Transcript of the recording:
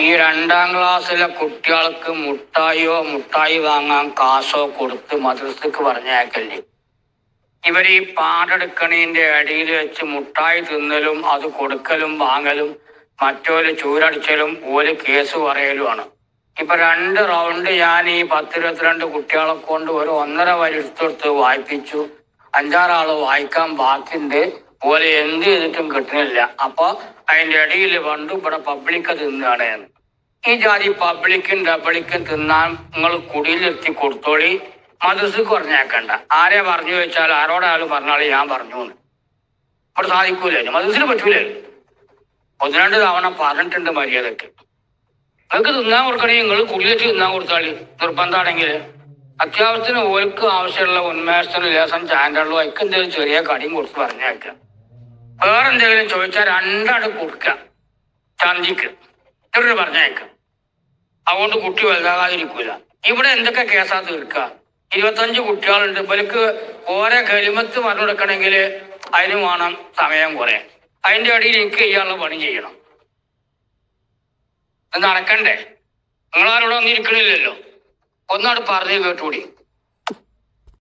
ഈ 2ാം ക്ലാസ്സിലെ കുട്ടികൾക്ക് മുട്ടായി വാങ്ങാൻ കാശോ കൊടുത്ത് മദ്രസക്ക് പറഞ്ഞേക്കല്ലേ. ഇവർ ഈ പാടെടുക്കണീന്റെ ഇടയിൽ വെച്ച് മുട്ടായി തിന്നലും അത് കൊടുക്കലും വാങ്ങലും മറ്റോര് ചൂരടിച്ചലും ഓര് കേസ് പറയലുമാണ്. ഇപ്പൊ 2 റൗണ്ട് ഞാൻ ഈ 10-22 കുട്ടികളെ കൊണ്ട് ഒരു 1.5 വരി എടുത്തെടുത്ത് വായിപ്പിച്ചു. 5-6 ആള് വായിക്കാൻ ബാക്കിണ്ട്. ഓര് എന്ത് ചെയ്തിട്ടും കിട്ടുന്നില്ല. അപ്പൊ അതിന്റെ ഇടയിൽ പണ്ട് ഇവിടെ പബ്ലിക് തിന്നാണ്. ഈ ജാതി പബ്ലിക്കും ഡബ്ലിക്കും തിന്നാൻ നിങ്ങൾ കുടിയിലെത്തി കൊടുത്തോളി, മദ്രസക്ക് പറഞ്ഞേക്കണ്ട. ആരെ പറഞ്ഞു വെച്ചാൽ ആരോടായാലും പറഞ്ഞാൽ ഞാൻ പറഞ്ഞു ഇവിടെ സാധിക്കൂലേ, മദ്രസയിൽ പറ്റൂലേ. 1-2 തവണ പറഞ്ഞിട്ടുണ്ട് മര്യാദക്ക്. നിങ്ങൾക്ക് തിന്നാൻ കൊടുക്കണമെങ്കിൽ നിങ്ങൾ കുടിയിലെത്തി തിന്നാൻ കൊടുത്താളി, നിർബന്ധമാണെങ്കിൽ. അത്യാവശ്യത്തിന് ഓർക്ക് ആവശ്യമുള്ള ഉന്മേഷത്തിന് ലേസം ചാൻഡുള്ളൂ, അതിക്ക് എന്തെങ്കിലും ചെറിയ കടിയും കൊടുത്ത് പറഞ്ഞേക്കുക. വേറെ എന്തെങ്കിലും ചോദിച്ചാൽ 2 കൊടുക്കുക ചന്തിക്ക്, ചെറിയ പറഞ്ഞേക്കുക. അതുകൊണ്ട് കുട്ടി വലുതാകാതിരിക്കൂല. ഇവിടെ എന്തൊക്കെ കേസാ തീർക്കുക. 25 കുട്ടികളുണ്ട്. ഇവർക്ക് ഓരോ കരിമത്ത് പറഞ്ഞു കൊടുക്കണമെങ്കിൽ അതിന് വേണം സമയം കുറെ. അതിന്റെ അടിയിൽ എനിക്ക് ചെയ്യാനുള്ള പണി ചെയ്യണം. നടക്കണ്ടേ? നിങ്ങളാരോടെ ഒന്നും ഇരിക്കണില്ലല്ലോ. ഒന്നാട് പറഞ്ഞു കേട്ടുകൂടി.